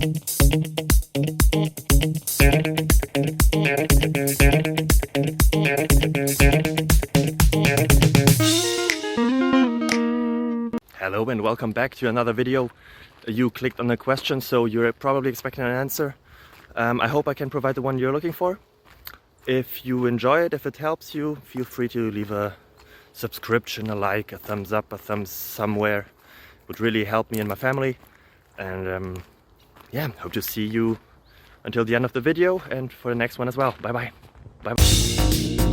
Hello and welcome back to another video. You clicked on a question, so you're probably expecting an answer. I hope I can provide the one you're looking for. If you enjoy it, if it helps you, feel free to leave a subscription, a like, a thumbs up, a thumbs somewhere. It would really help me and my family. And yeah, hope to see you until the end of the video and for the next one as well. Bye bye. Bye bye.